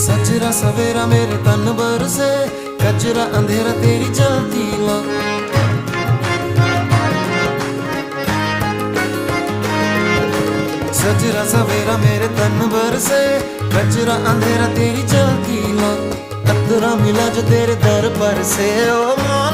सजरा सवेरा मेरे तन बरसे, कचरा अंधेरा तेरी जलती ला। सजरा सवेरा मेरे तन बरसे, कचरा अंधेरा तेरी जलती ला। अतरा मिला जो तेरे दर पर से, ओ